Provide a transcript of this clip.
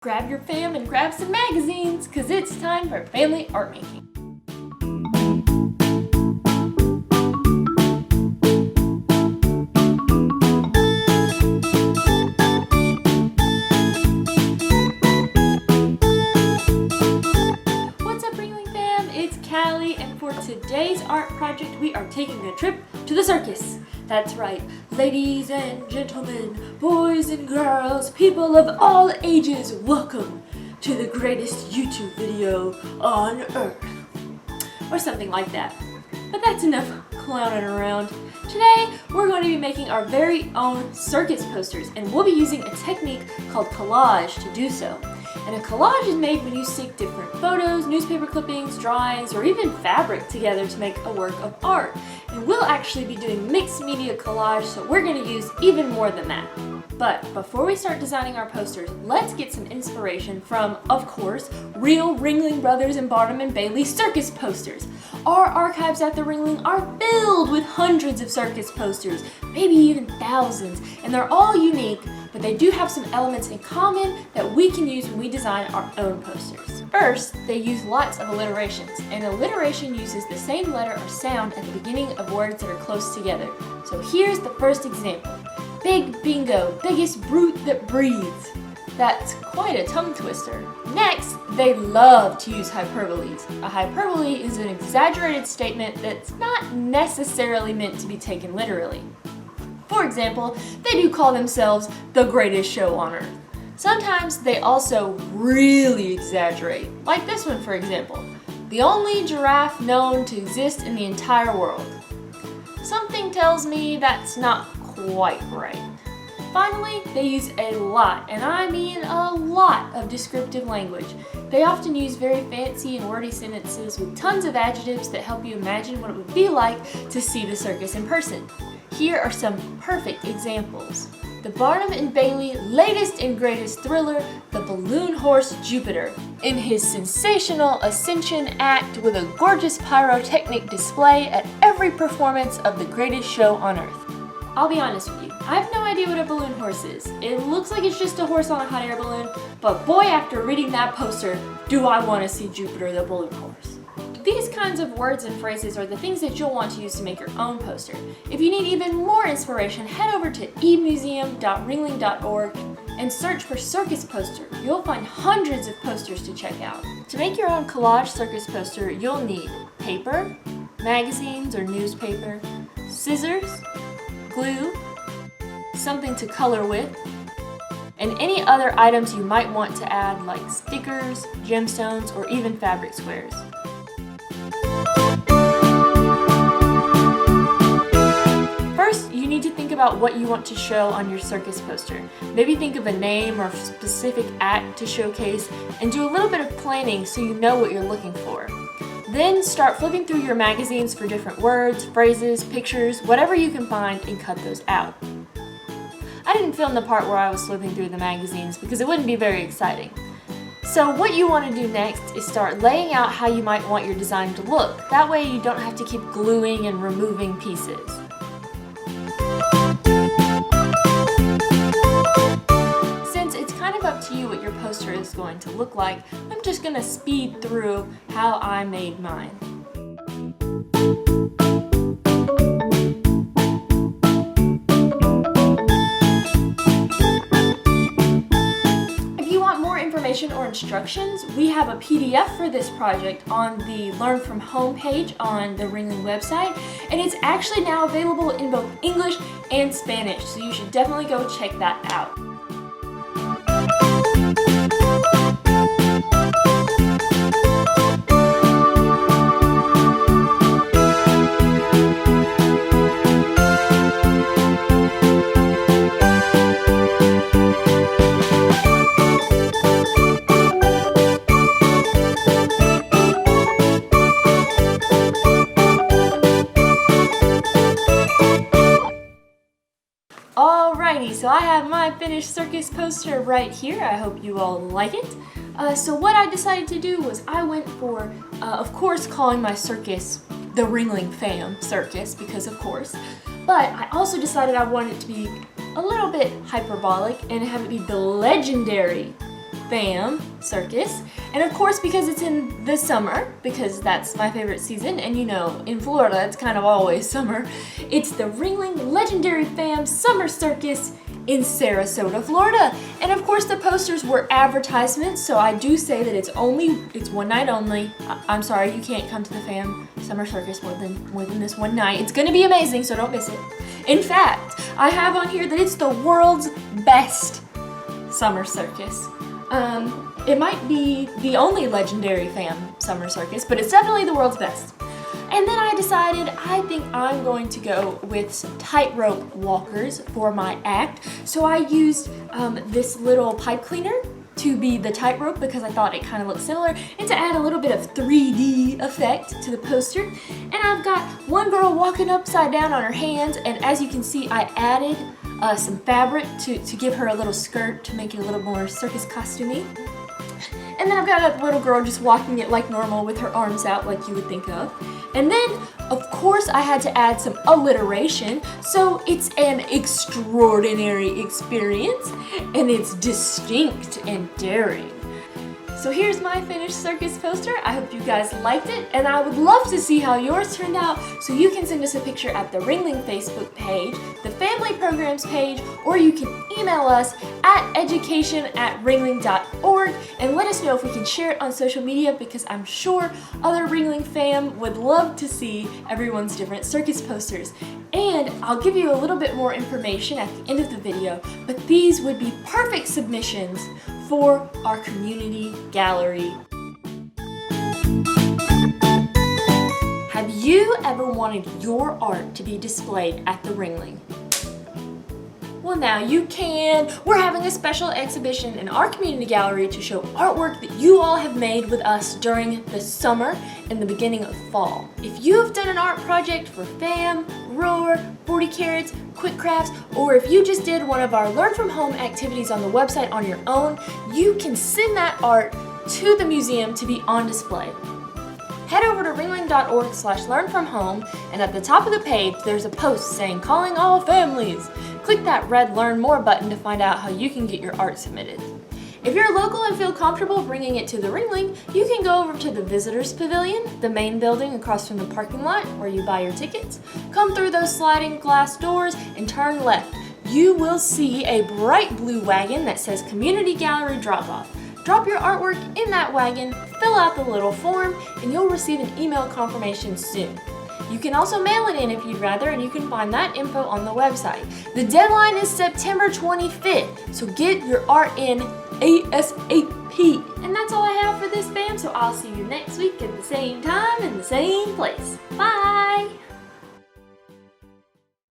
Grab your fam and grab some magazines, cause it's time for family art making. What's up, Ringling fam? It's Kallie, and for today's art project, we are taking a trip to the circus. That's right, ladies and gentlemen, boys and girls, people of all ages, welcome to the greatest YouTube video on earth. Or something like that. But that's enough clowning around. Today, we're going to be making our very own circus posters, and we'll be using a technique called collage to do so. And a collage is made when you stick different photos, newspaper clippings, drawings, or even fabric together to make a work of art. And we'll actually be doing mixed media collage, so we're going to use even more than that. But before we start designing our posters, let's get some inspiration from, of course, real Ringling Brothers and Barnum and Bailey circus posters. Our archives at the Ringling are filled with hundreds of circus posters, maybe even thousands, and they're all unique, but they do have some elements in common that we can use when we design our own posters. First, they use lots of alliterations, and alliteration uses the same letter or sound at the beginning of words that are close together. So here's the first example. Big bingo, biggest brute that breathes. That's quite a tongue twister. Next, they love to use hyperboles. A hyperbole is an exaggerated statement that's not necessarily meant to be taken literally. For example, they do call themselves the greatest show on earth. Sometimes they also really exaggerate, like this one for example. The only giraffe known to exist in the entire world. Something tells me that's not quite right. Finally, they use a lot, and I mean a lot, of descriptive language. They often use very fancy and wordy sentences with tons of adjectives that help you imagine what it would be like to see the circus in person. Here are some perfect examples. The Barnum and Bailey latest and greatest thriller, The Balloon Horse Jupiter, in his sensational ascension act with a gorgeous pyrotechnic display at every performance of the greatest show on earth. I'll be honest with you, I have no idea what a balloon horse is. It looks like it's just a horse on a hot air balloon, but boy, after reading that poster, do I want to see Jupiter the balloon horse. These kinds of words and phrases are the things that you'll want to use to make your own poster. If you need even more inspiration, head over to emuseum.ringling.org and search for circus poster. You'll find hundreds of posters to check out. To make your own collage circus poster, you'll need paper, magazines or newspaper, scissors, glue, something to color with, and any other items you might want to add like stickers, gemstones, or even fabric squares. First, you need to think about what you want to show on your circus poster. Maybe think of a name or specific act to showcase, and do a little bit of planning so you know what you're looking for. Then start flipping through your magazines for different words, phrases, pictures, whatever you can find, and cut those out. I didn't film the part where I was flipping through the magazines because it wouldn't be very exciting. So what you want to do next is start laying out how you might want your design to look. That way you don't have to keep gluing and removing pieces. Since it's kind of up to you what your poster is going to look like, I'm just going to speed through how I made mine. Or instructions, we have a PDF for this project on the Learn From Home page on the Ringling website, and it's actually now available in both English and Spanish, so you should definitely go check that out. Alrighty, so I have my finished circus poster right here. I hope you all like it. So what I decided to do was I went for, of course, calling my circus the Ringling Fam Circus, because of course, but I also decided I wanted it to be a little bit hyperbolic and have it be the legendary Fam Circus. And of course, because it's in the summer, because that's my favorite season, and you know, in Florida, it's kind of always summer, it's the Ringling Legendary Fam Summer Circus in Sarasota, Florida. And of course, the posters were advertisements, so I do say that it's one night only. I'm sorry, you can't come to the Fam Summer Circus more than this one night. It's gonna be amazing, so don't miss it. In fact, I have on here that it's the world's best summer circus. It might be the only legendary Fam Summer Circus, but it's definitely the world's best. And then I decided I think I'm going to go with some tightrope walkers for my act. So I used this little pipe cleaner to be the tightrope because I thought it kind of looked similar, and to add a little bit of 3D effect to the poster. And I've got one girl walking upside down on her hands, and as you can see, I added some fabric to give her a little skirt to make it a little more circus costumey. And then I've got a little girl just walking it like normal with her arms out like you would think of. And then, of course, I had to add some alliteration, so it's an extraordinary experience, and it's distinct and daring. So here's my finished circus poster. I hope you guys liked it, and I would love to see how yours turned out, so you can send us a picture at the Ringling Facebook page, the Family Programs page, or you can email us at education@ringling.org and let us know if we can share it on social media, because I'm sure other Ringling fam would love to see everyone's different circus posters. And I'll give you a little bit more information at the end of the video, but these would be perfect submissions for our community gallery. Have you ever wanted your art to be displayed at the Ringling? Well, now you can. We're having a special exhibition in our community gallery to show artwork that you all have made with us during the summer and the beginning of fall. If you have done an art project for FAM, Roar, 40 Carats, Quick Crafts, or if you just did one of our Learn From Home activities on the website on your own, you can send that art to the museum to be on display. Head over to ringling.org/learnfromhome, and at the top of the page there's a post saying calling all families. Click that red Learn More button to find out how you can get your art submitted. If you're local and feel comfortable bringing it to the Ringling, you can go over to the Visitors Pavilion, the main building across from the parking lot where you buy your tickets. Come through those sliding glass doors and turn left. You will see a bright blue wagon that says Community Gallery Drop-Off. Drop your artwork in that wagon, fill out the little form, and you'll receive an email confirmation soon. You can also mail it in if you'd rather, and you can find that info on the website. The deadline is September 25th, so get your art in ASAP. And that's all I have for this fam, so I'll see you next week at the same time and the same place. Bye!